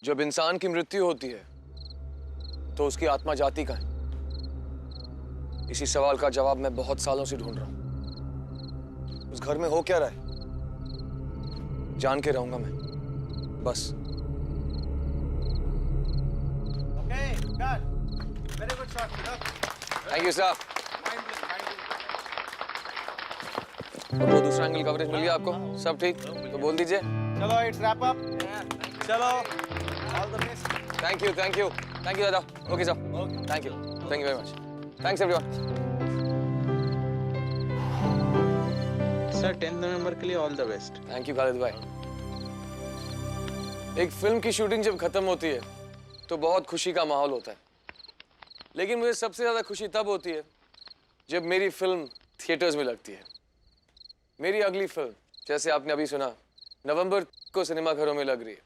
जब इंसान की मृत्यु होती है तो उसकी आत्मा जाती कहाँ है? इसी सवाल का जवाब मैं बहुत सालों से ढूंढ रहा हूं। उस घर में हो क्या रहा है जान के रहूंगा मैं, बस। Okay, done. Very good shot. Thank you साहब। और वो दूसरा एंगल कवरेज मिल गया आपको? सब ठीक तो बोल दीजिए। चलो, it's wrap up. चलो, all the best. Thank you दादा। Okay sir, thank you very much. Thanks everyone. Sir 10 नवंबर के लिए all the best. Thank you Khalid भाई। एक फिल्म की शूटिंग जब खत्म होती है तो बहुत खुशी का माहौल होता है, लेकिन मुझे सबसे ज्यादा खुशी तब होती है जब मेरी फिल्म थिएटर्स में लगती है। मेरी अगली फिल्म, जैसे आपने अभी सुना, नवंबर को सिनेमाघरों में लग रही है,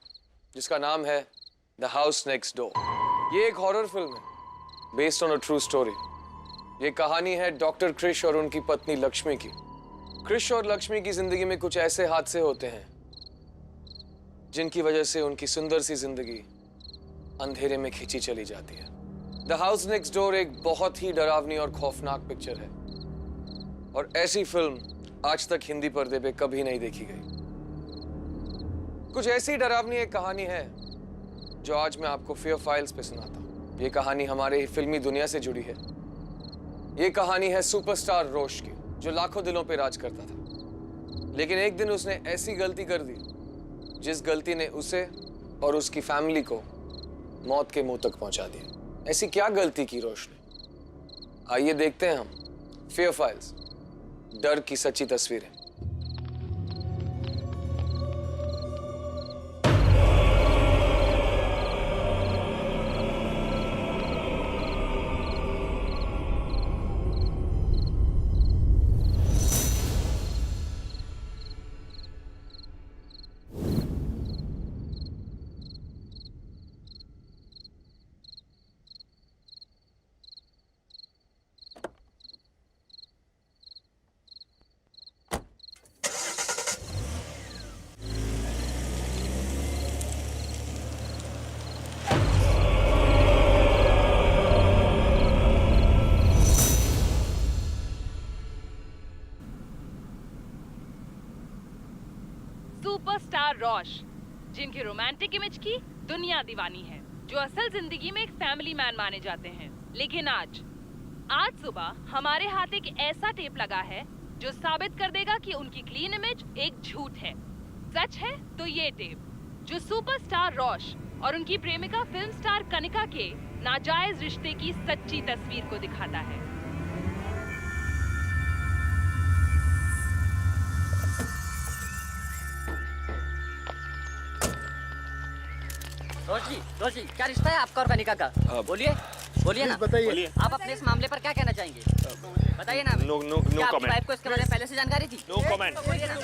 जिसका नाम है द हाउस नेक्स्ट डोर। ये एक हॉरर फिल्म है based on a true story. ये कहानी है डॉक्टर क्रिश और उनकी पत्नी लक्ष्मी की। क्रिश और लक्ष्मी की जिंदगी में कुछ ऐसे हादसे होते हैं जिनकी वजह से उनकी सुंदर सी जिंदगी अंधेरे में खींची चली जाती है। द हाउस नेक्स्ट डोर एक बहुत ही डरावनी और खौफनाक पिक्चर है, और ऐसी फिल्म आज तक हिंदी पर्दे पे कभी नहीं देखी गई। कुछ ऐसी डरावनी एक कहानी है जो आज मैं आपको फियर फाइल्स पे सुनाता हूँ। ये कहानी हमारे फिल्मी दुनिया से जुड़ी है। ये कहानी है सुपरस्टार रोश की, जो लाखों दिलों पे राज करता था, लेकिन एक दिन उसने ऐसी गलती कर दी जिस गलती ने उसे और उसकी फैमिली को मौत के मुंह तक पहुंचा दिया। ऐसी क्या गलती की रोश ने? आइए देखते हैं हम फियर फाइल्स, डर की सच्ची तस्वीरें। सुपरस्टार रोश, जिनकी रोमांटिक इमेज की दुनिया दीवानी है, जो असल जिंदगी में एक फैमिली मैन माने जाते हैं। लेकिन आज सुबह हमारे हाथ एक ऐसा टेप लगा है जो साबित कर देगा कि उनकी क्लीन इमेज एक झूठ है। सच है तो ये टेप, जो सुपरस्टार रोश और उनकी प्रेमिका फिल्म स्टार कनिका के नाजायज रिश्ते की सच्ची तस्वीर को दिखाता है। रोश जी, क्या रिश्ता है आपका और कनिका का? बोलिए ना। बताइए। आप अपने इस मामले पर क्या कहना चाहेंगे? बताइए ना। नो क्या आपकी कमेंट। वाइफ को इसके बारे में पहले से जानकारी थी? No comment. बोलिए ना।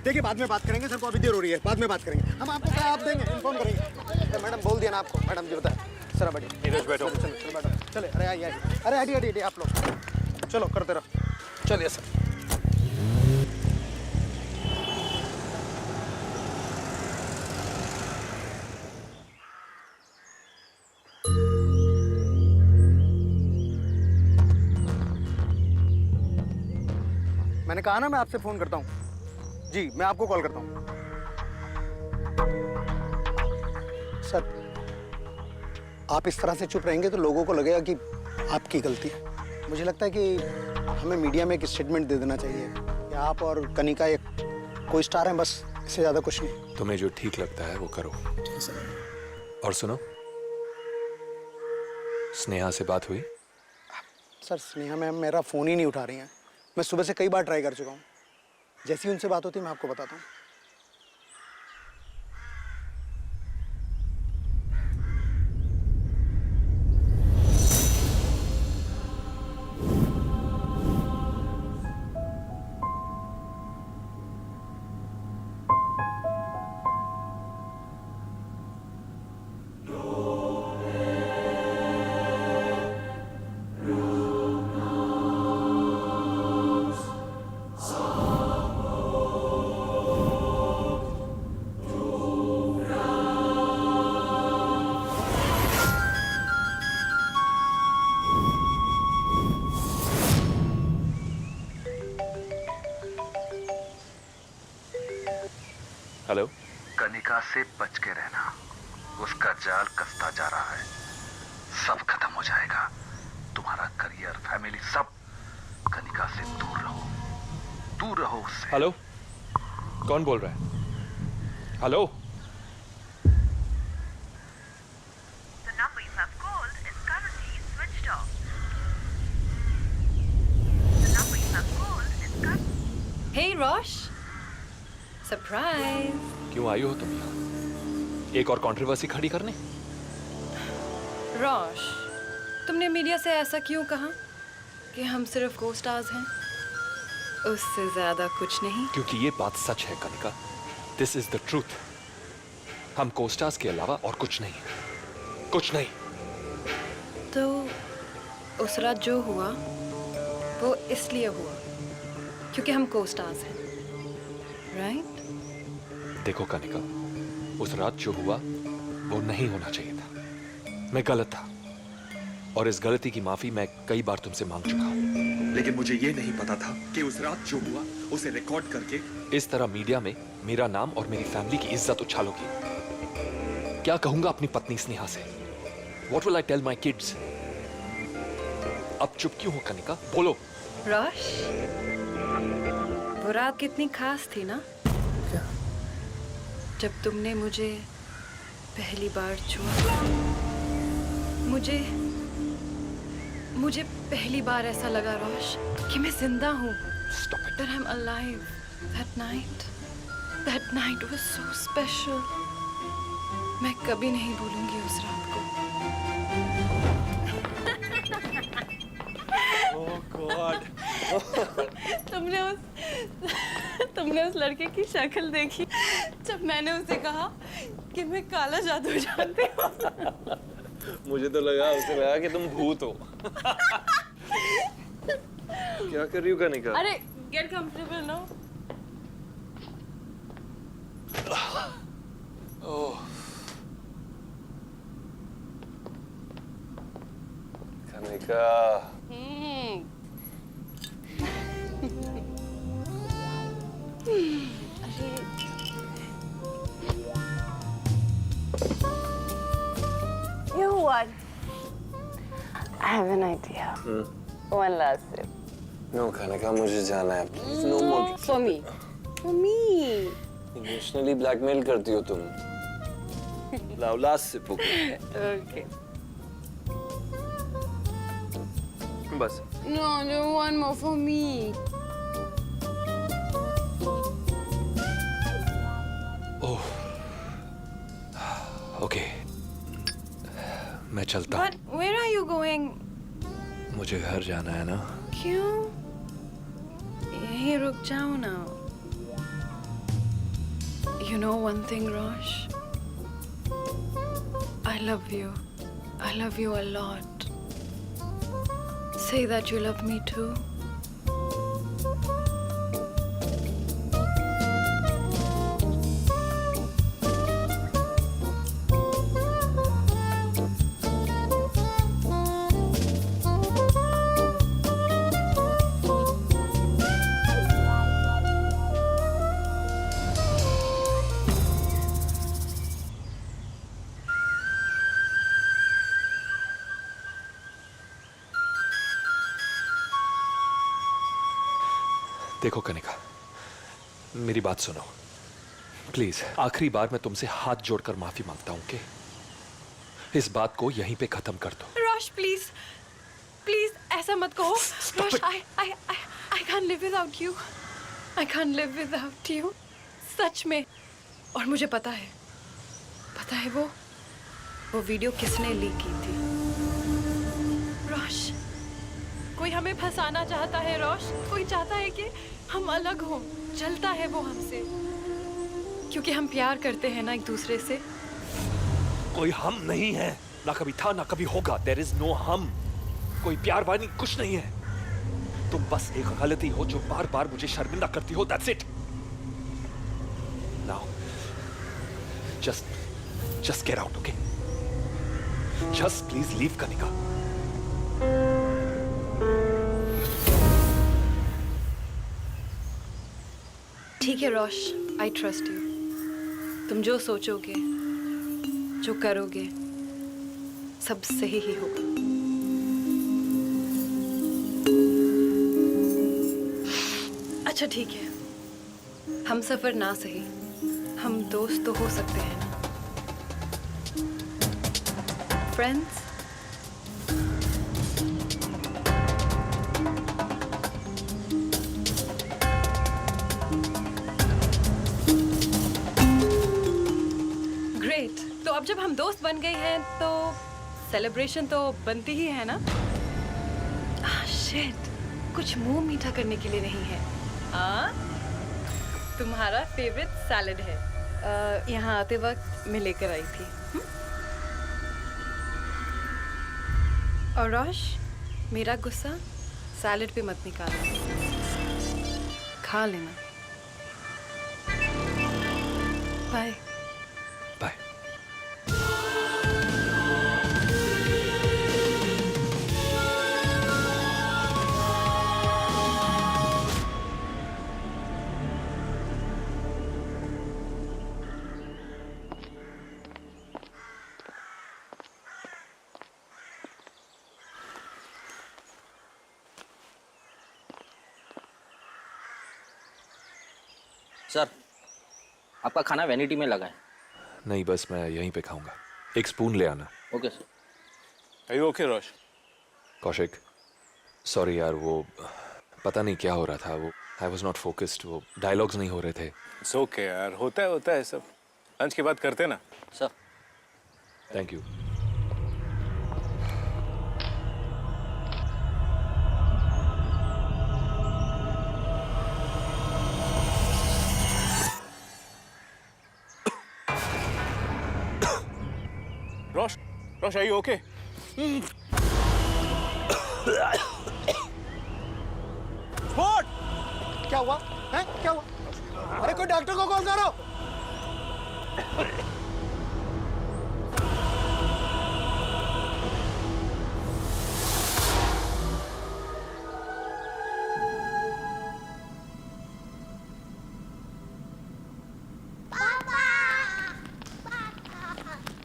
देखिए, बाद में बात करेंगे सर, को अभी देर हो रही है, बाद में बात करेंगे। हम आपको क्या आप देंगे, इन्फॉर्म करेंगे। मैडम बोल दिया ना आपको, मैडम जी बताए। सर बैठिए। नीरज बैठो। चलो मैडम, चले। अरे आइए, अरे हटिए आप लोग, चलो करते रहो। चलिए सर। मैंने कहा ना मैं आपसे फोन करता हूँ। जी, मैं आपको कॉल करता हूँ। सर, आप इस तरह से चुप रहेंगे तो लोगों को लगेगा कि आपकी गलती है। मुझे लगता है कि हमें मीडिया में एक स्टेटमेंट दे देना चाहिए कि आप और कनिका एक कोई स्टार हैं, बस, इससे ज्यादा कुछ नहीं। तुम्हें जो ठीक लगता है वो करो। और सुनो, स्नेहा से बात हुई? सर, स्नेहा मैम मेरा फ़ोन ही नहीं उठा रही हैं। मैं सुबह से कई बार ट्राई कर चुका हूँ। जैसी उनसे बात होती है मैं आपको बताता हूँ। हेलो कनिका से बच के रहना, उसका जाल कसता जा रहा है। सब खत्म हो जाएगा, तुम्हारा करियर, फैमिली, सब। कनिका से दूर रहो उससे। हेलो, कौन बोल रहा है? Hello, The number you have called is currently switched off. The number you have called is currently... Hey Rosh, surprise. क्यों आई हो तुम यहाँ? एक और कंट्रोवर्सी खड़ी करने? रोश, तुमने मीडिया से ऐसा क्यों कहा कि हम सिर्फ को स्टार्स हैं? उससे ज्यादा कुछ नहीं। क्योंकि ये बात सच है Kanika. This is the truth. हम कोस्टार्स के अलावा और कुछ नहीं, कुछ नहीं। तो उस रात जो हुआ वो इसलिए हुआ क्योंकि हम को स्टार्स हैं, राइट? देखो कनिका, उस रात जो हुआ वो नहीं होना चाहिए था। मैं गलत था और इस गलती की माफी मैं कई बार तुमसे मांग चुका हूं। लेकिन मुझे ये नहीं पता था कि उस रात जो हुआ उसे रिकॉर्ड करके इस तरह मीडिया में मेरा नाम और मेरी फैमिली की इज्जत उछालोगी। क्या कहूंगा अपनी पत्नी स्नेहा से? What will I tell my kids? अब चुप क्यों हो कनिका? बोलो। रोश, वो रात कितनी खास थी ना? क्या? जब तुमने मुझे पहली बार छुआ। मुझे पहली बार ऐसा लगा रोश कि मैं जिंदा हूँ। Stop it. That I'm alive. That night was so special. मैं कभी नहीं भूलूंगी उस रात को। Oh God. तुमने उस लड़के की शक्ल देखी जब मैंने उसे कहा कि मैं काला जादू जानती हूँ। मुझे तो लगा कि तुम भूत हो। क्या कर रही हो कनिका? अरे get comfortable no. Oh, Kanika. You know what? I have an idea. One last sip. No Kanika, मुझे जाना है। Please, no more. For me. For me. Emotionally blackmail करती हो तुम। लाओ लास्ट सिप हो गया। Okay. बस। No, no, one more for me. Oh, okay, मैं चलता But where are you going? हूँ। मुझे घर जाना है ना। क्यों? यहीं रुक जाओ ना। You know one thing, Rosh? I love you. I love you a lot. Say that you love me too. देखो कनिका, मेरी बात सुनो प्लीज। आखिरी बार मैं तुमसे हाथ जोड़कर माफी मांगता हूं कि इस बात को यहीं पे खत्म कर दो। Rosh, please, please, ऐसा मत कहो। Rosh, I can't live without you. I can't live without you. सच में। और मुझे पता है वो वीडियो किसने लीक की थी। रोश, कोई हमें फंसाना चाहता है। रोश, कोई चाहता है कि हम अलग हों। जलता है वो हमसे क्योंकि हम प्यार करते हैं ना एक दूसरे से। कोई हम नहीं है, ना कभी था ना कभी होगा। देयर इज नो हम। कोई प्यार वानी कुछ नहीं है। तुम बस एक गलती हो जो बार बार मुझे शर्मिंदा करती हो। That's it. Now just get out, okay? Just please leave, Kanika. ठीक है रोश, I trust you. तुम जो सोचोगे, जो करोगे, सब सही ही होगा। अच्छा ठीक है, हम सफर ना सही, हम दोस्त तो हो सकते हैं ना? फ्रेंड्स? ग्रेट, तो अब जब हम दोस्त बन गए हैं तो सेलिब्रेशन तो बनती ही है ना? शिट, कुछ मुंह मीठा करने के लिए नहीं है। तुम्हारा फेवरेट सैलेड है, यहाँ आते वक्त मैं लेकर आई थी। और रोश, मेरा गुस्सा सैलेड पे मत निकालना, खा लेना। बाय। बाय। सर, आपका खाना वैनिटी में लगा है। नहीं, बस मैं यहीं पे खाऊंगा। एक स्पून ले आना। Okay sir. Are you okay, Rosh? Kaushik, sorry यार, वो पता नहीं क्या हो रहा था। वो आई वॉज नॉट फोकस्ड, वो डायलॉग्स नहीं हो रहे थे। It's okay यार, होता है सब। लंच के बाद करते ना। Sir. Thank you. Rosh, are you okay? Spot! क्या हुआ? हैं? क्या हुआ? अरे कोई डॉक्टर को कॉल करो।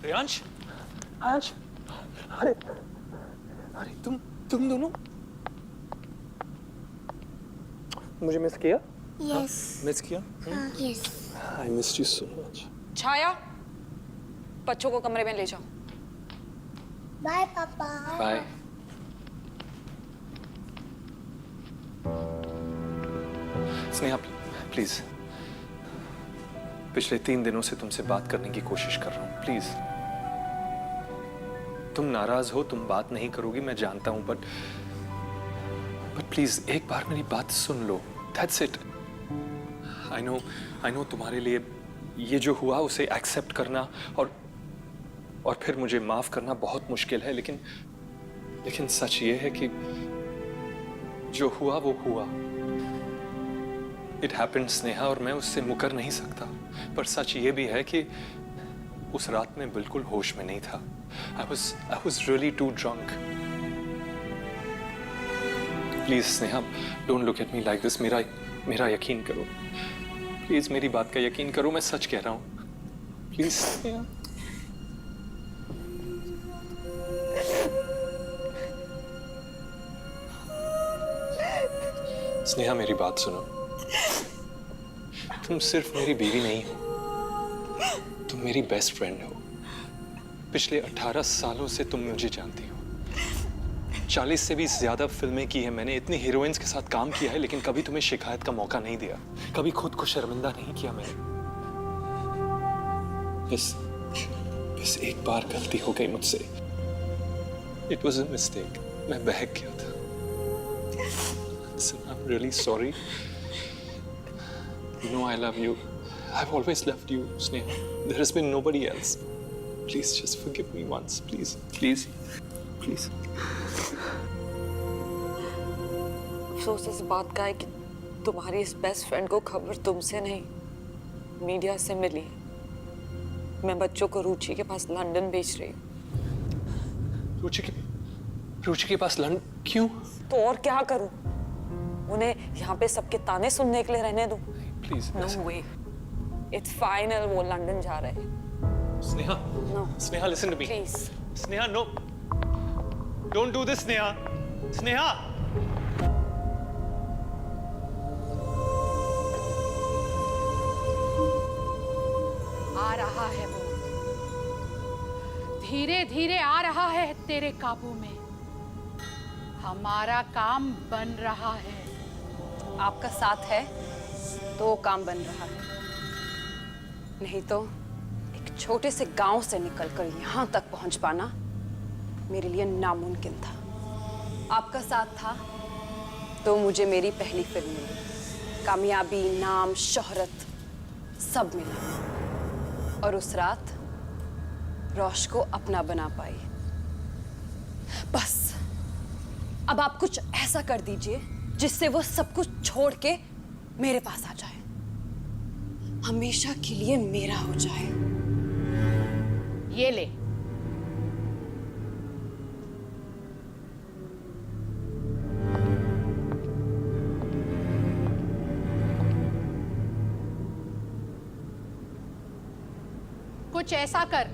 प्रियांश, आज अरे अरे तुम दोनों मुझे मिस किया? Yes. मिस किया? Yes. I missed you so much. Chhaya, बच्चों को कमरे में ले जाओ। Bye, Papa. Bye. Sneha please, पिछले 3 दिनों से तुमसे बात करने की कोशिश कर रहा हूँ, प्लीज। तुम नाराज हो, तुम बात नहीं करोगी, मैं जानता हूं, बट प्लीज एक बार मेरी बात सुन लो। That's it. आई नो तुम्हारे लिए ये जो हुआ उसे एक्सेप्ट करना और फिर मुझे माफ करना बहुत मुश्किल है, लेकिन सच ये है कि जो हुआ वो हुआ। इट हैपेंड स्नेहा, और मैं उससे मुकर नहीं सकता। पर सच ये भी है कि उस रात में बिल्कुल होश में नहीं था। I was really too drunk. Please, Sneha, don't look at me like this. मेरा यकीन करो। Please, मेरी बात का यकीन करो, मैं सच कह रहा हूँ। Please, स्नेहा। स्नेहा, मेरी बात सुनो। तुम सिर्फ मेरी बीवी नहीं हो, तुम मेरी बेस्ट फ्रेंड हो। पिछले 18 सालों से तुम मुझे जानती हो। 40 से भी ज्यादा फिल्में की है मैंने, इतनी हीरोइंस के साथ काम किया है, लेकिन कभी तुम्हें शिकायत का मौका नहीं दिया, कभी खुद को शर्मिंदा नहीं किया मैंने। बस एक बार गलती हो गई मुझसे। इट वॉज अ मिस्टेक, मैं बहक गया था। Listen, I'm really sorry. You know I love you. I've always loved you, Sneha. There has been nobody else. Please just forgive me once, please. Please. Please. अफसोस इस बात का है कि तुम्हारी इस बेस्ट फ्रेंड को खबर तुमसे नहीं, मीडिया से मिली। मैं बच्चों को रुचि के पास लंदन भेज रही हूँ। रुचि के पास लंदन? क्यों? तो और क्या करूँ? उन्हें यहाँ पे सबके ताने सुनने के लिए रहने दूँ? Please. No way. It's final, वो लंदन जा रहे हैं। Sneha, No. Sneha, listen to me. Please Sneha, no. Don't do this, Sneha. Sneha. आ रहा है वो, धीरे धीरे आ रहा है तेरे काबू में। हमारा काम बन रहा है। आपका साथ है तो काम बन रहा है, नहीं तो एक छोटे से गांव से निकलकर यहां तक पहुंच पाना मेरे लिए नामुमकिन था। आपका साथ था तो मुझे मेरी पहली फिल्म मिली, कामयाबी, नाम, शोहरत सब मिला, और उस रात रोश को अपना बना पाई। बस अब आप कुछ ऐसा कर दीजिए जिससे वो सब कुछ छोड़ के मेरे पास आ जाए, हमेशा के लिए मेरा हो जाए। ये ले। कुछ ऐसा कर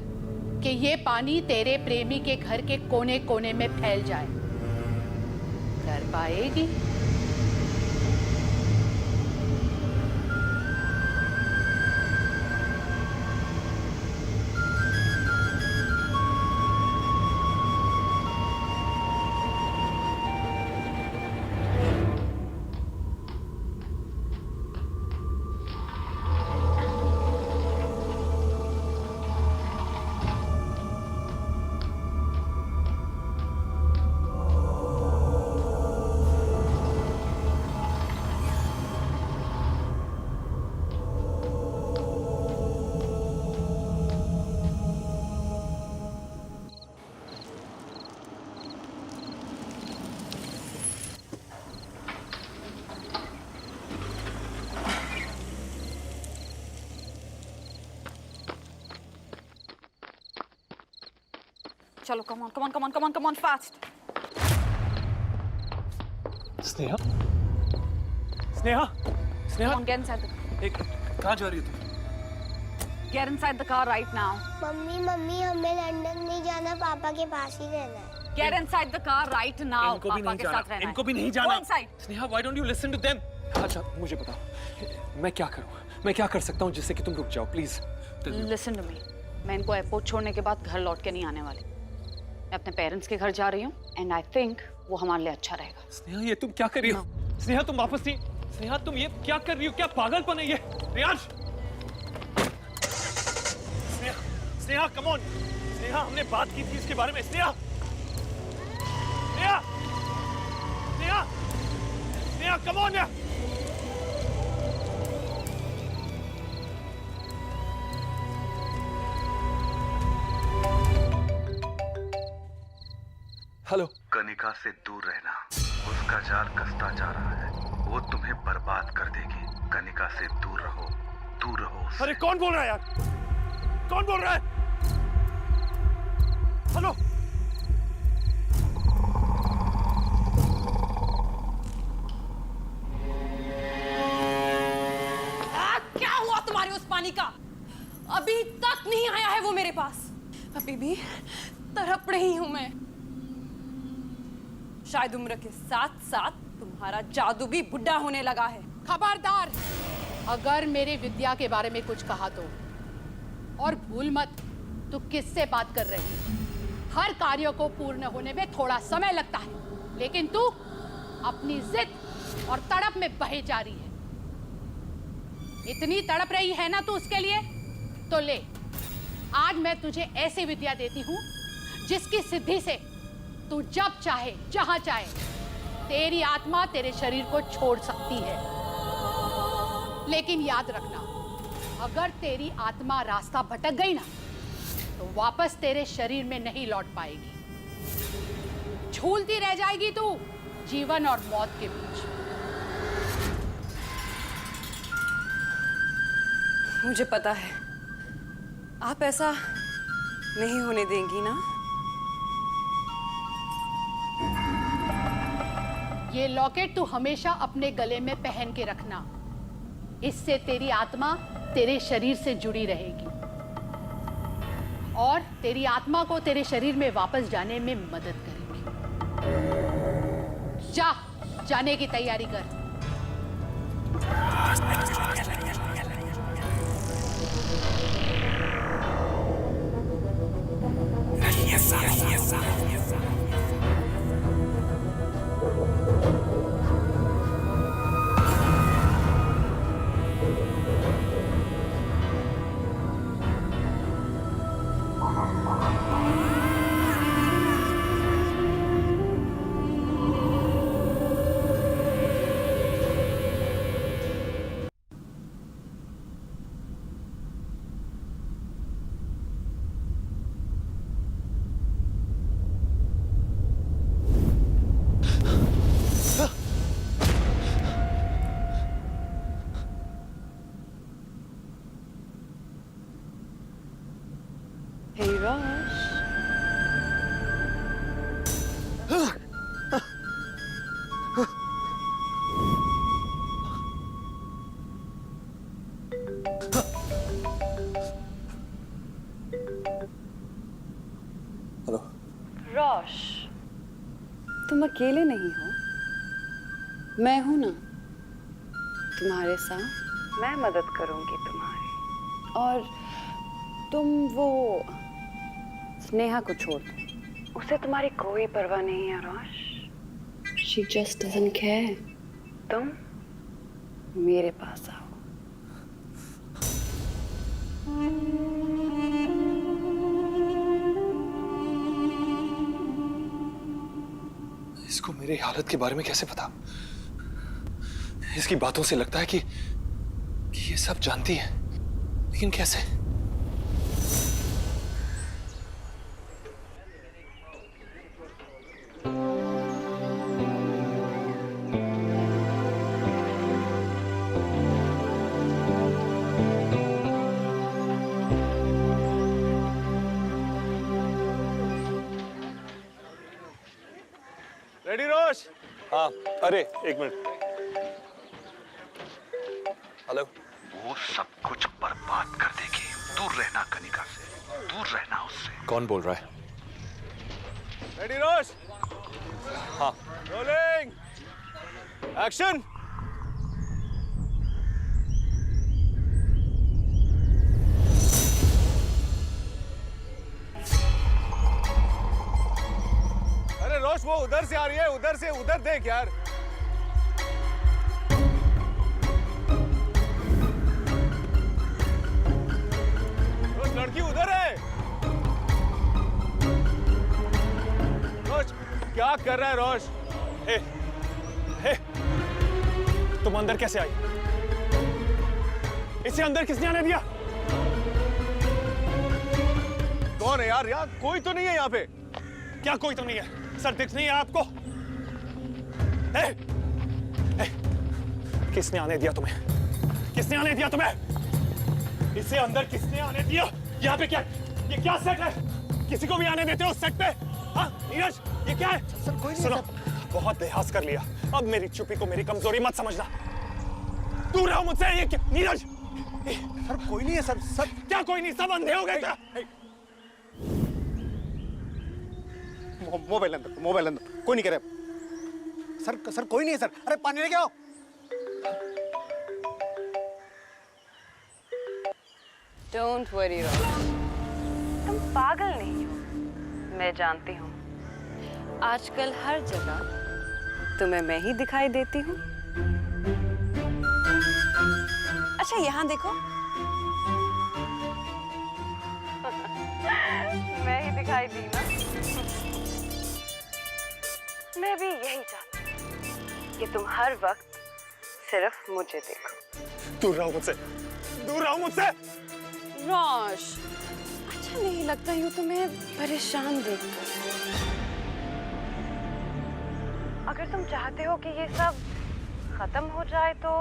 कि ये पानी तेरे प्रेमी के घर के कोने कोने में फैल जाए। कर पाएगी? चलो, come on come on come on come on come on, fast. Sneha, Sneha, Sneha. Come on, get inside the एक, कहाँ जा रही हो तुम? Get inside the car right now. Mummy mummy हमें लंदन नहीं जाना, पापा के पास ही रहना है। Get inside the car right now. इनको भी पापा नहीं के जाना. साथ रहना है। इनको भी नहीं जाना. Go inside. Sneha, why don't you listen to them? अच्छा, मुझे बताओ, मैं क्या करूँ? मैं क्या कर सकता हूँ जिससे कि तुम रुक जाओ, प्लीज? Listen to me. मैं इनको एयरपोर्ट छोड़ने के बाद घर लौट के नहीं आने वाली। मैं अपने पेरेंट्स के घर जा रही हूँ, एंड आई थिंक वो हमारे लिए अच्छा रहेगा। स्नेहा, ये तुम क्या कर रही हो? स्नेहा, तुम वापस नहीं. स्नेहा, तुम ये क्या कर रही हो? क्या पागलपन है ये? रियाज! Sneha, Sneha, come on. स्नेहा, हमने बात की थी इसके बारे में. स्नेहा, स्नेहा, स्नेहा, स्नेहा, कम ऑन यार. हेलो. कनिका से दूर रहना, उसका जाल कसता जा रहा है, वो तुम्हें बर्बाद कर देगी। कनिका से दूर रहो, दूर रहो उससे। अरे कौन बोल रहा है यार? कौन बोल रहा है? हेलो. क्या हुआ तुम्हारे उस पानी का? अभी तक नहीं आया है वो मेरे पास। अभी भी तड़प रही हूं मैं। शायद उम्र के साथ साथ तुम्हारा जादू भी बुढ़ा होने लगा है। खबरदार, अगर मेरे विद्या के बारे में कुछ कहा तो, और भूल मत तू किससे बात कर रही है। हर कार्य को पूर्ण होने में थोड़ा समय लगता है, लेकिन तू अपनी जिद और तड़प में बहे जा रही है। इतनी तड़प रही है ना तू उसके लिए, तो ले, आज मैं तुझे ऐसी विद्या देती हूं जिसकी सिद्धि से तू जब चाहे जहां चाहे तेरी आत्मा तेरे शरीर को छोड़ सकती है। लेकिन याद रखना, अगर तेरी आत्मा रास्ता भटक गई ना तो वापस तेरे शरीर में नहीं लौट पाएगी। झूलती रह जाएगी तू जीवन और मौत के बीच। मुझे पता है आप ऐसा नहीं होने देंगी ना। ये लॉकेट तू हमेशा अपने गले में पहन के रखना। इससे तेरी आत्मा तेरे शरीर से जुड़ी रहेगी और तेरी आत्मा को तेरे शरीर में वापस जाने में मदद करेगी। जाने की तैयारी कर। Hey, Rosh. हेलो। रोश, तुम अकेले नहीं हो, मैं हूं ना तुम्हारे साथ। मैं मदद करूंगी तुम्हारी। और तुम वो स्नेहा को छोड़ दो, उसे तुम्हारी कोई परवाह नहीं है रोश। She just doesn't care। तुम मेरे पास आओ। इसको मेरी हालत के बारे में कैसे पता? इसकी बातों से लगता है कि ये सब जानती है, लेकिन कैसे? रेडी रोश? हाँ, अरे एक मिनट। हेलो। वो सब कुछ बर्बाद कर देगी। दूर रहना कनिका से, दूर रहना उससे। कौन बोल रहा है? रेडी रोश? हाँ। रोलिंग। एक्शन। अरे रोश, वो उधर से आ रही है, उधर से, उधर देख यार। रोश, लड़की उधर है। रोश, क्या कर रहा है रोश? हे, हे, तुम अंदर कैसे आई? इसे अंदर किसने आने दिया? कौन है यार? यहाँ कोई तो नहीं है यहाँ पे। क्या कोई तो नहीं है? सर दिख नहीं है आपको? हे, हे, किसने आने दिया तुम्हें? किसने आने दिया तुम्हें? इसे अंदर किसने आने दिया? यहाँ पे क्या? ये क्या सेट है? किसी को भी आने देते हो सेट पे? हाँ, नीरज, ये क्या है? सर कोई नहीं। सुनो, बहुत लिहाज कर लिया। अब मेरी चुप्पी को मेरी कमजोरी मत समझना। दूर रहो मुझसे। ये क्या? नीरज, सर कोई नहीं है सर। सर क्या कोई नहीं? सब अंधे हो गए क्या? मोबाइल अंदर, मोबाइल अंदर। कोई नहीं कह रहा सर। सर कोई नहीं है सर। अरे पानी लेके आओ। Don't worry रोश, तुम पागल नहीं हो, मैं जानती हूँ। आजकल हर जगह तुम्हें मैं ही दिखाई देती हूँ। अच्छा यहाँ देखो। मैं ही दिखाई दी ना। मैं भी यही चाहती हूँ कि तुम हर वक्त सिर्फ मुझे देखो। दूर रहो मुझसे, दूर रहो मुझसे। रोश, अच्छा नहीं लगता यूं तुम्हें परेशान देखकर। अगर तुम चाहते हो कि ये सब खत्म हो जाए तो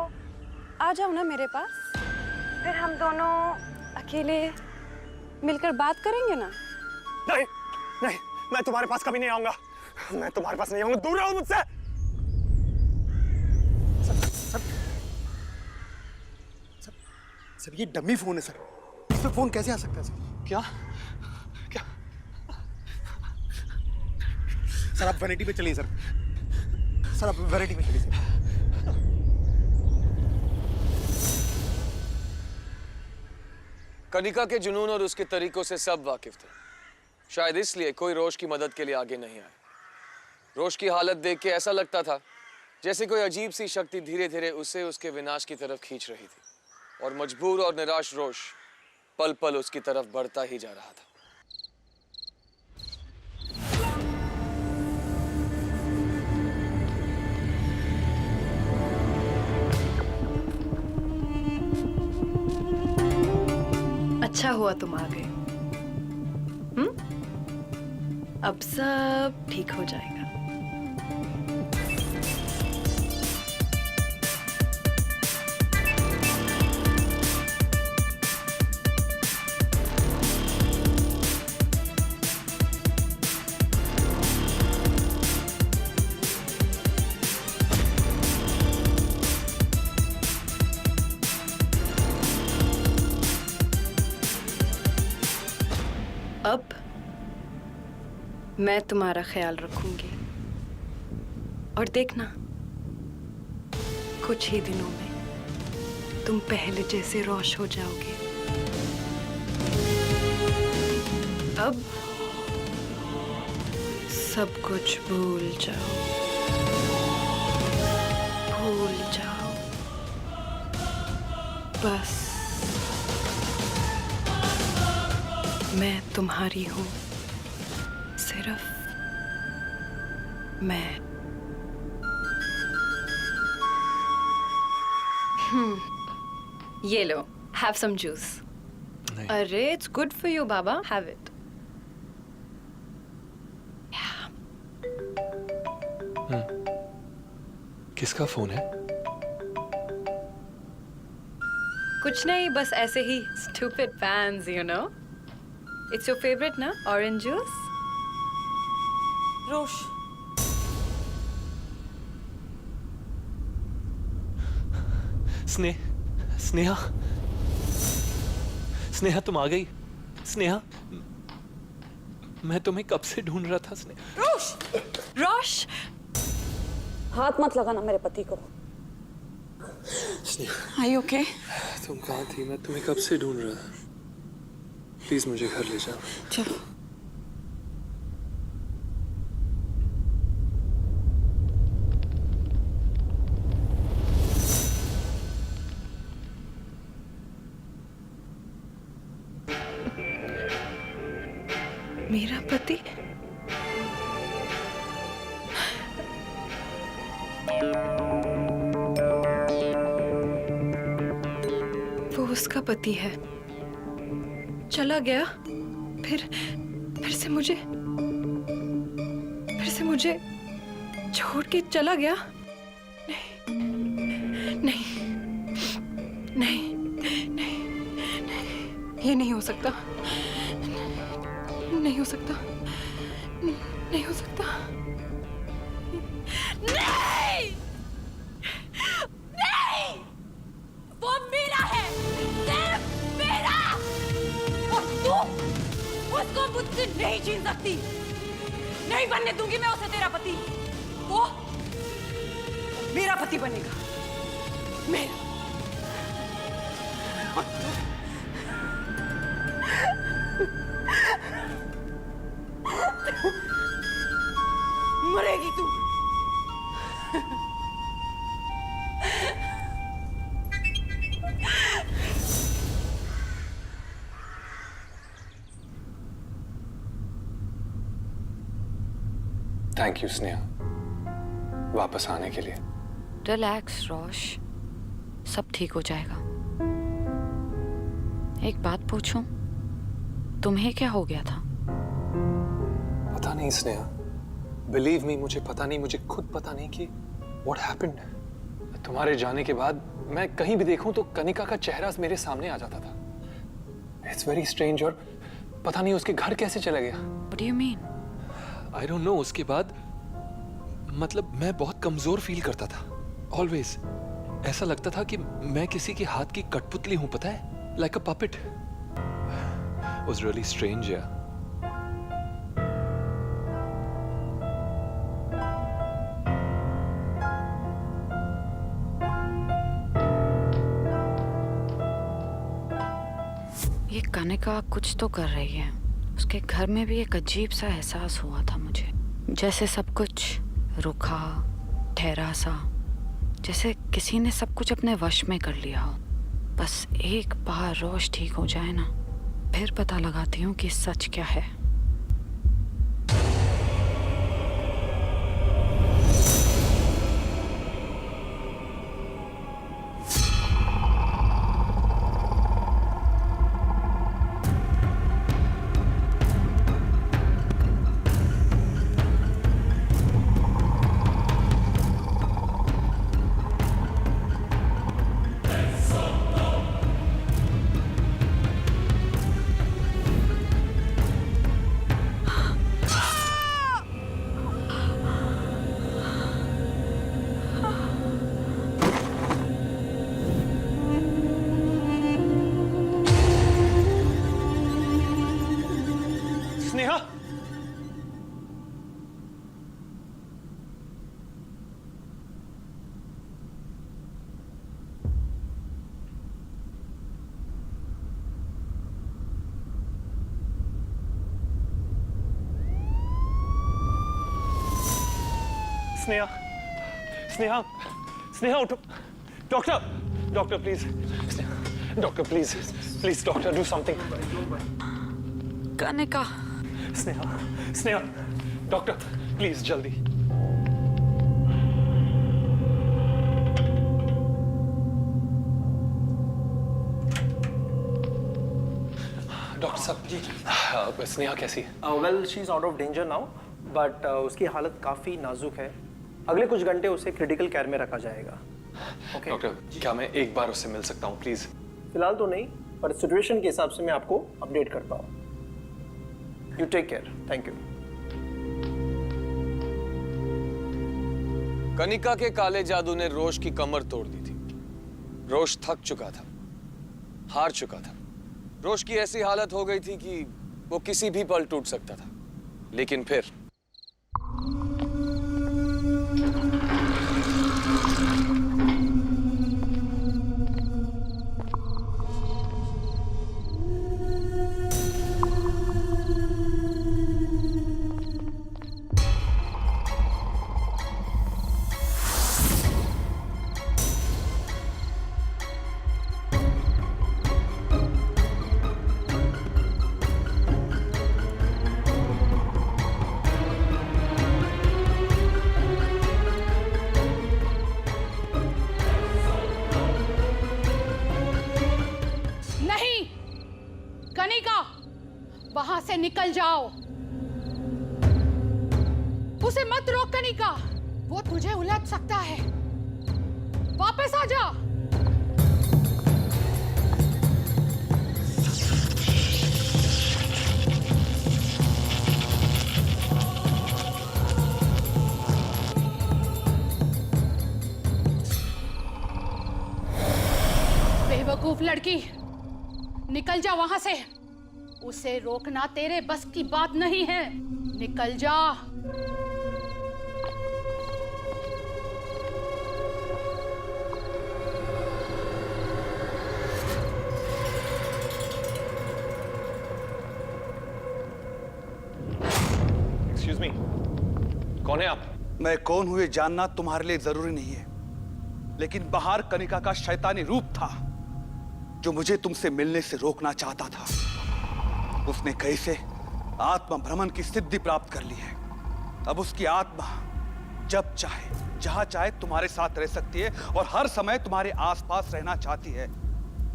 आ जाओ ना मेरे पास, फिर हम दोनों अकेले मिलकर बात करेंगे ना। नहीं, नहीं, मैं तुम्हारे पास कभी नहीं आऊंगा। मैं तुम्हारे पास नहीं आऊंगा। दूर रहो मुझसे। सर ये डमी फोन है सर, इस पे फोन कैसे आ सकता है सर? क्या क्या? सर आप वैनिटी पे चलिए सर आप वैनिटी पे चलिए सर। कनिका के जुनून और उसके तरीकों से सब वाकिफ थे। शायद इसलिए कोई रोश की मदद के लिए आगे नहीं आया। रोश की हालत देख के ऐसा लगता था जैसे कोई अजीब सी शक्ति धीरे धीरे उसे उसके विनाश की तरफ खींच रही थी, और मजबूर और निराश रोश पल पल उसकी तरफ बढ़ता ही जा रहा था। अच्छा हुआ तुम आ गए। अब सब ठीक हो जाएगा। अब मैं तुम्हारा ख्याल रखूंगी, और देखना कुछ ही दिनों में तुम पहले जैसे रोश हो जाओगे। अब सब कुछ भूल जाओ, भूल जाओ, बस मैं तुम्हारी हूं, सिर्फ मैं। ये लो, हैव सम जूस। अरे इट्स गुड फॉर यू बाबा, हैव इट। किसका फोन है? कुछ नहीं, बस ऐसे ही stupid fans, you know. It's your favourite ना, ऑरेंज जूस। रोश, स्नेहा स्नेहा तुम आ गई। स्नेहा, मैं तुम्हें कब से ढूंढ रहा था। स्नेहा। रोश, रोश, हाथ मत लगाना मेरे पति को। Sneha, Are you okay? तुम कहाँ थी? मैं तुम्हें कब से ढूंढ रहा था। प्लीज मुझे घर ले जाओ। चलो। मेरा पति? वो उसका पति है, चला गया, फिर से मुझे छोड़ के चला गया। नहीं, नहीं, नहीं, नहीं, ये नहीं हो सकता, नहीं हो सकता, नहीं हो सकता। नहीं! नहीं! वो मेरा है, सिर्फ मेरा! और तू उसको मुझसे नहीं छीन सकती। नहीं बनने दूंगी मैं उसे तेरा पति। वो मेरा पति बनेगा, मेरा। और तू मरेगी तू। थैंक यू स्नेहा, वापस आने के लिए। रिलैक्स रोश, सब ठीक हो जाएगा। एक बात पूछूं, तुम्हें क्या हो गया था? पता नहीं स्नेहा, बिलीव मी, मुझे पता नहीं, मुझे खुद पता नहीं कि व्हाट हैपेंड। तुम्हारे जाने के बाद मैं कहीं भी देखूं तो कनिका का चेहरा मेरे सामने आ जाता था। इट्स वेरी स्ट्रेंज, और पता नहीं उसके घर कैसे चला गया। What do you mean? I don't know. उसके बाद मतलब मैं बहुत कमजोर फील करता था, ऑलवेज। ऐसा लगता था कि मैं किसी के हाथ की कठपुतली हूं, पता है। like a puppet. Was really strange, yeah. ये कनिका कुछ तो कर रही है। उसके घर में भी एक अजीब सा एहसास हुआ था मुझे, जैसे सब कुछ रुका ठहरा सा, जैसे किसी ने सब कुछ अपने वश में कर लिया हो। बस एक बार रोश ठीक हो जाए ना, फिर पता लगाती हूँ कि सच क्या है। स्नेहा, स्नेहा, स्नेहा, स्नेहा उठो। Doctor, doctor please, doctor please, please doctor do something. Kanika, Sneha, Sneha, doctor please जल्दी। डॉक्टर साहब, स्नेहा कैसी है? Well she is out of danger now, but उसकी हालत काफ़ी नाजुक है। अगले कुछ घंटे उसे क्रिटिकल केयर में रखा जाएगा। Okay. डॉक्टर, क्या मैं एक बार उससे मिल सकता हूँ प्लीज? फिलहाल तो नहीं, पर सिचुएशन के हिसाब से मैं आपको अपडेट करता हूँ। You take care, thank you. Kanika के काले जादू ने रोश की कमर तोड़ दी थी। रोश थक चुका था, हार चुका था। रोश की ऐसी हालत हो गई थी कि वो किसी भी पल टूट सकता था। लेकिन फिर वहां से निकल जाओ। उसे मत रोक कनिका, वो तुझे उलझ सकता है। वापस आ जा। बेवकूफ लड़की, निकल जा वहां से। उसे रोकना तेरे बस की बात नहीं है। निकल जा। एक्सक्यूज मी, कौन है आप? मैं कौन हूं ये जानना तुम्हारे लिए जरूरी नहीं है, लेकिन बाहर कनिका का शैतानी रूप था जो मुझे तुमसे मिलने से रोकना चाहता था। उसने कैसे आत्मा भ्रमण की सिद्धि प्राप्त कर ली है। अब उसकी आत्मा जब चाहे जहां चाहे तुम्हारे साथ रह सकती है और हर समय तुम्हारे आसपास रहना चाहती है,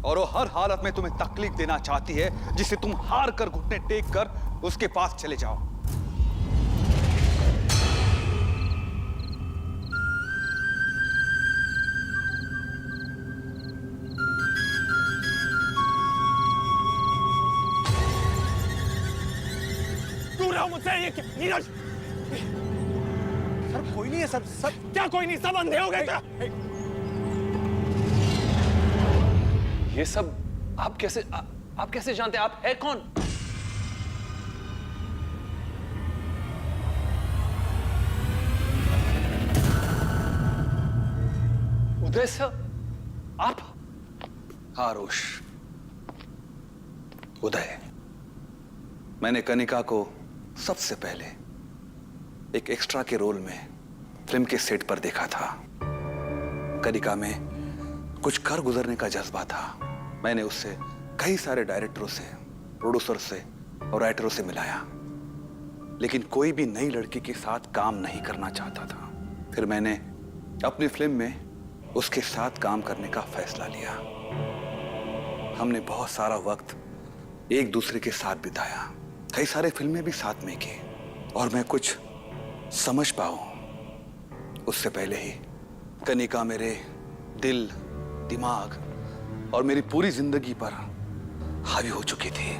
और वो हर हालत में तुम्हें तकलीफ देना चाहती है, जिसे तुम हार कर घुटने टेक कर उसके पास चले जाओ। मुझसे ये नीरज, सर कोई नहीं है सर। सब क्या कोई नहीं? सब अंधे हो गए थे। ये सब आप कैसे जानते हैं? आप है कौन? उदय सर, आप? हाँ रोश, उदय। मैंने कनिका को सबसे पहले एक एक्स्ट्रा के रोल में फिल्म के सेट पर देखा था। कनिका में कुछ कर गुजरने का जज्बा था। मैंने उससे कई सारे डायरेक्टरों से, प्रोड्यूसर से और राइटरों से मिलाया, लेकिन कोई भी नई लड़की के साथ काम नहीं करना चाहता था। फिर मैंने अपनी फिल्म में उसके साथ काम करने का फैसला लिया। हमने बहुत सारा वक्त एक दूसरे के साथ बिताया, कई सारे फिल्में भी साथ में की, और मैं कुछ समझ पाऊं उससे पहले ही कनिका मेरे दिल, दिमाग और मेरी पूरी जिंदगी पर हावी हो चुकी थी,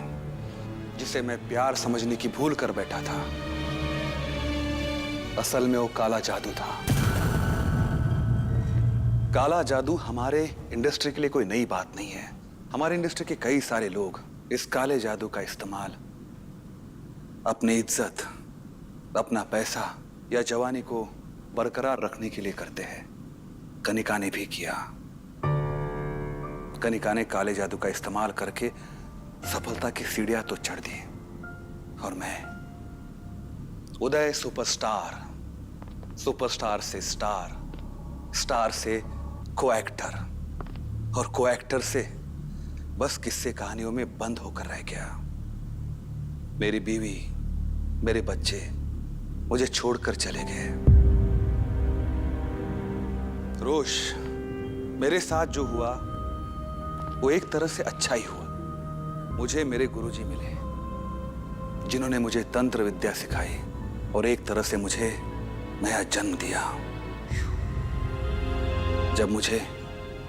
जिसे मैं प्यार समझने की भूल कर बैठा था। असल में वो काला जादू था। काला जादू हमारे इंडस्ट्री के लिए कोई नई बात नहीं है। हमारे इंडस्ट्री के कई सारे लोग इस काले जादू का इस्तेमाल अपनी इज्जत, अपना पैसा या जवानी को बरकरार रखने के लिए करते हैं। कनिका ने भी किया। कनिका ने काले जादू का इस्तेमाल करके सफलता की सीढ़ियां तो चढ़ दी, और मैं उदय सुपरस्टार, सुपरस्टार से स्टार, स्टार से को एक्टर, और को एक्टर से बस किस्से कहानियों में बंद होकर रह गया। मेरी बीवी, मेरे बच्चे मुझे छोड़कर चले गए। रोश, मेरे साथ जो हुआ वो एक तरह से अच्छा ही हुआ। मुझे मेरे गुरुजी मिले, जिन्होंने मुझे तंत्र विद्या सिखाई और एक तरह से मुझे नया जन्म दिया। जब मुझे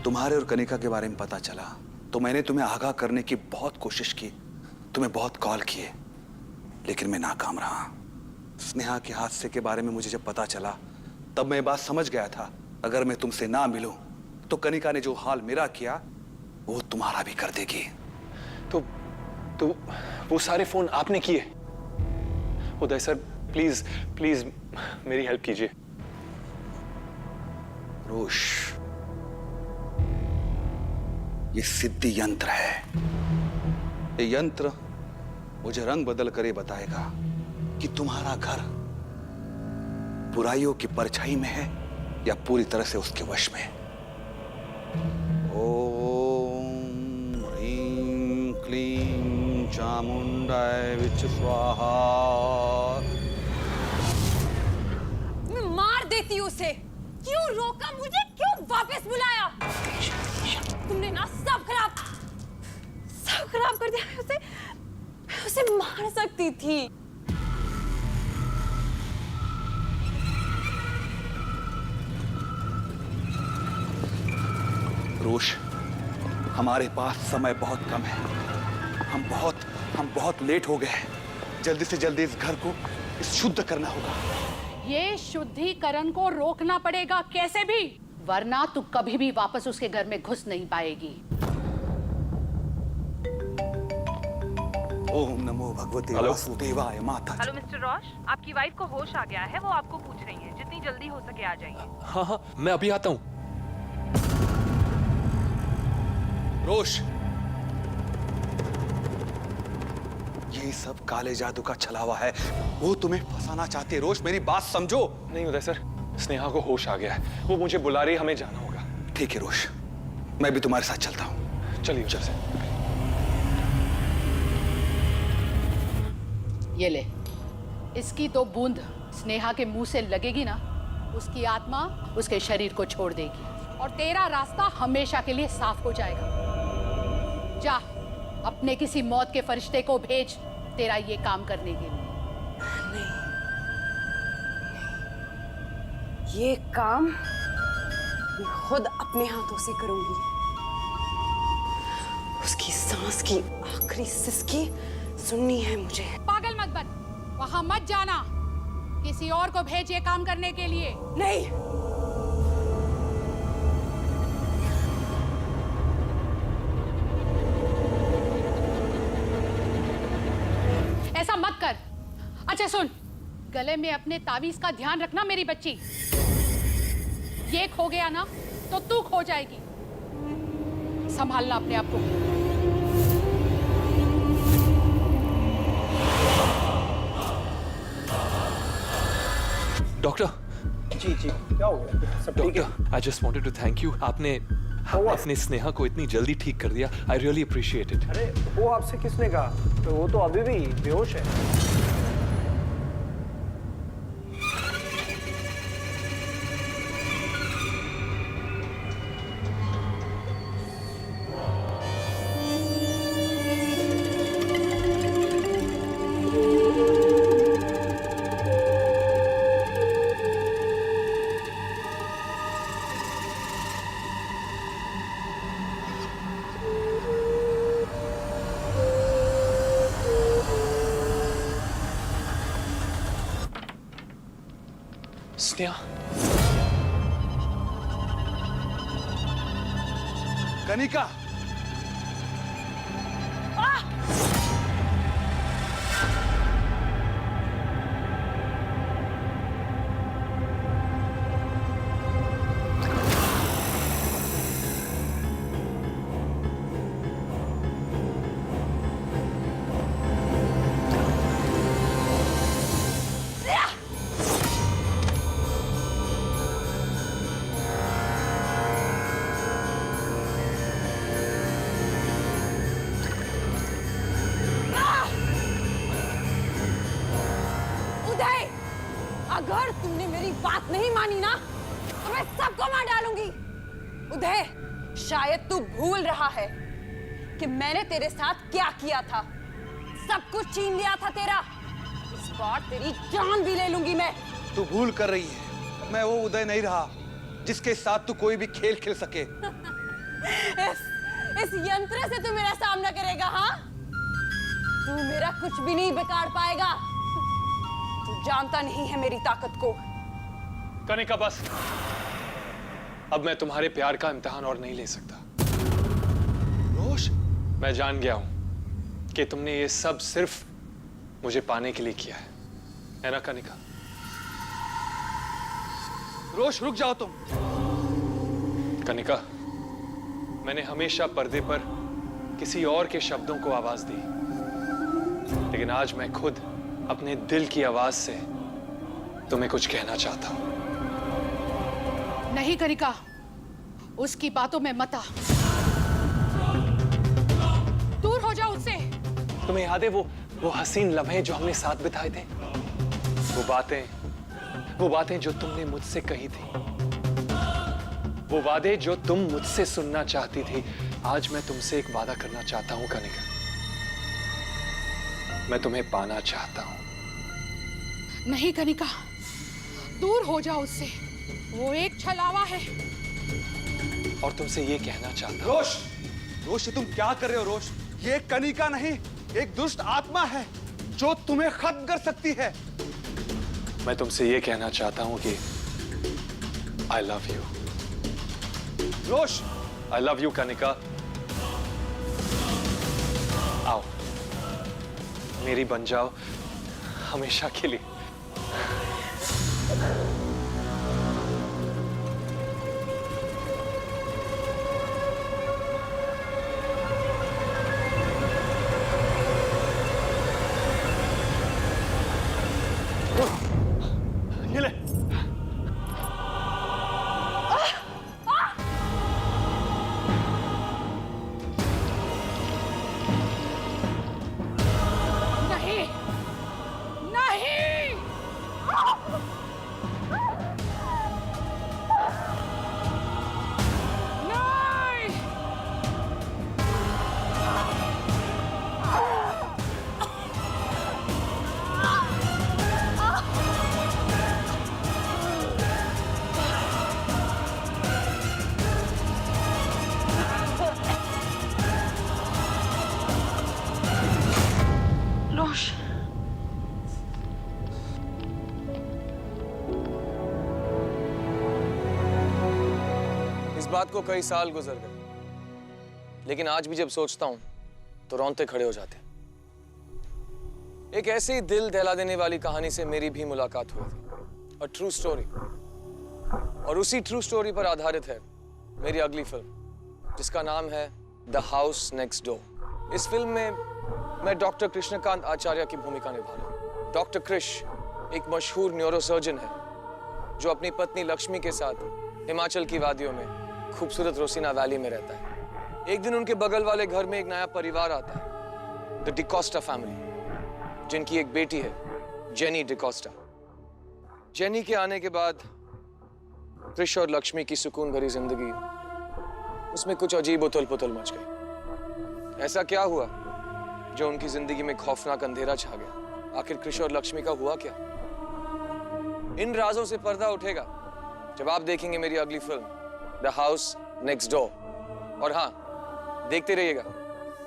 तुम्हारे और कनिका के बारे में पता चला तो मैंने तुम्हें आगाह करने की बहुत कोशिश की, तुम्हें बहुत कॉल किए, लेकिन मैं नाकाम रहा। स्नेहा के हादसे के बारे में मुझे जब पता चला तब मैं बात समझ गया था, अगर मैं तुमसे ना मिलूं तो कनिका ने जो हाल मेरा किया वो तुम्हारा भी कर देगी। तो वो सारे फोन आपने किए? उदय सर, प्लीज प्लीज मेरी हेल्प कीजिए। रोश, ये सिद्धि यंत्र है। ये यंत्र मुझे रंग बदल कर ये बताएगा कि तुम्हारा घर बुराइयों की परछाई में है या पूरी तरह से उसके वश में। ओम ह्रीं क्लीं चामुंडाय विच स्वाहा। मैं मार देती हूँ उसे। क्यों रोका मुझे? क्यों वापस बुलाया? तुमने ना सब खराब कर दिया। मैं उसे मार सकती थी। रोश, हमारे पास समय बहुत कम है। हम बहुत लेट हो गए। जल्दी से जल्दी इस घर को शुद्ध करना होगा। ये शुद्धिकरण को रोकना पड़ेगा कैसे भी, वरना तू कभी भी वापस उसके घर में घुस नहीं पाएगी। ओम नमो भगवते वासुदेवाय। माता। हेलो मिस्टर रॉश, आपकी वाइफ को होश आ गया है, वो आपको पूछ रही है। जितनी जल्दी हो सके आ जाइए। हाँ, मैं अभी आता हूँ। रोश, ये सब काले जादू का छलावा है। वो तुम्हें फंसाना चाहते हैं। रोश, मेरी बात समझो। नहीं उदय सर, स्नेहा को होश आ गया है, वो मुझे बुला रही है, हमें जाना होगा। ठीक है रोश, मैं भी तुम्हारे साथ चलता हूँ। चलिए चल। ये ले, इसकी तो बूंद स्नेहा के मुंह से लगेगी ना, उसकी आत्मा उसके शरीर को छोड़ देगी और तेरा रास्ता हमेशा के लिए साफ हो जाएगा। जा, अपने किसी मौत के फरिश्ते को भेज तेरा ये काम करने के लिए। नहीं, ये काम मैं खुद अपने हाथों से करूंगी। उसकी सांस की आखिरी सिसकी सुननी है मुझे। पागल मत बन, वहां मत जाना। किसी और को भेज ये काम करने के लिए। नहीं, से सुन, गले में अपने तावीज का ध्यान रखना मेरी बच्ची। ये खो गया ना तो तू खो जाएगी। संभालना अपने आप को। डॉक्टर। जी जी, क्या हो गया? सब ठीक है? Doctor, I just wanted to thank you. आपने अपने स्नेहा को इतनी जल्दी ठीक कर दिया। I really appreciate it. अरे वो आपसे किसने कहा? तो वो तो अभी भी बेहोश है। स्नेहा, कनिका, अगर तुमने मेरी बात नहीं मानी ना तो मैं सबको मार डालूंगी। उदय, शायद तू भूल रहा है कि मैंने तेरे साथ क्या किया था। सब कुछ छीन लिया था तेरा। इस बार तेरी जान भी ले लूंगी मैं। तू भूल कर रही है। मैं वो उदय नहीं रहा जिसके साथ तू कोई भी खेल खेल सके। इस यंत्र से तू मेरा सामना करेगा? हाँ, तू मेरा कुछ भी नहीं बिगाड़ पाएगा। तू जानता नहीं है मेरी ताकत को। कनिका, बस अब मैं तुम्हारे प्यार का इम्तिहान और नहीं ले सकता। रोश, मैं जान गया हूं कि तुमने ये सब सिर्फ मुझे पाने के लिए किया है ना कनिका? रोश, रुक जाओ तुम। कनिका, मैंने हमेशा पर्दे पर किसी और के शब्दों को आवाज दी, लेकिन आज मैं खुद अपने दिल की आवाज से तुम्हें कुछ कहना चाहता हूं। नहीं कनिका, उसकी बातों में मत आ। दूर हो जाओ उससे। तुम्हें याद है वो हसीन लम्हे जो हमने साथ बिताए थे? वो बातें जो तुमने मुझसे कही थी, वो वादे जो तुम मुझसे सुनना चाहती थी। आज मैं तुमसे एक वादा करना चाहता हूं कनिका। मैं तुम्हें पाना चाहता हूं। नहीं कनिका, दूर हो जाओ उससे। वो एक छलावा है। और तुमसे ये कहना चाहता हूं। रोश, रोश, ये तुम क्या कर रहे हो? रोश, ये कनिका नहीं, एक दुष्ट आत्मा है जो तुम्हें खत्म कर सकती है। मैं तुमसे ये कहना चाहता हूं कि I love you. Rosh, I love you Kanika. आओ, मेरी बन जाओ हमेशा के लिए। ये ले। नहीं, नहीं। नहीं। रोश, इस बात को कई साल गुजर गए, लेकिन आज भी जब सोचता हूं तो रोंगटे खड़े हो जाते। एक ऐसी दिल दहला देने वाली कहानी से मेरी भी मुलाकात हुई थी, अ ट्रू स्टोरी। और उसी ट्रू स्टोरी पर आधारित है मेरी अगली फिल्म, जिसका नाम है द हाउस नेक्स्ट डोर। इस फिल्म में मैं डॉक्टर कृष्णकांत आचार्य की भूमिका निभा रहा हूँ। डॉक्टर कृष एक मशहूर न्यूरोसर्जन है जो अपनी पत्नी लक्ष्मी के साथ हिमाचल की वादियों में खूबसूरत रोसिना वैली में रहता है। एक दिन उनके बगल वाले घर में एक नया परिवार आता है, द डिकोस्टा फैमिली, जिनकी एक बेटी है, जेनी डिकोस्टा। जेनी के आने के बाद कृष और लक्ष्मी की सुकून भरी जिंदगी, उसमें कुछ अजीब उथल-पुथल मच गई। ऐसा क्या हुआ जो उनकी जिंदगी में खौफनाक अंधेरा छा गया? आखिर कृष और लक्ष्मी का हुआ क्या? इन राजों से पर्दा उठेगा जब आप देखेंगे मेरी अगली film the house next door. और हाँ, देखते रहिएगा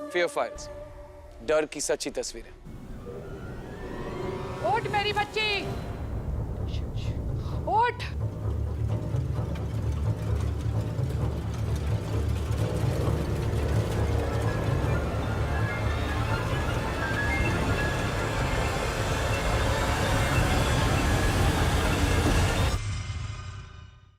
फियर फाइल्स, डर की सच्ची तस्वीरें। उठ मेरी बच्ची, उठ।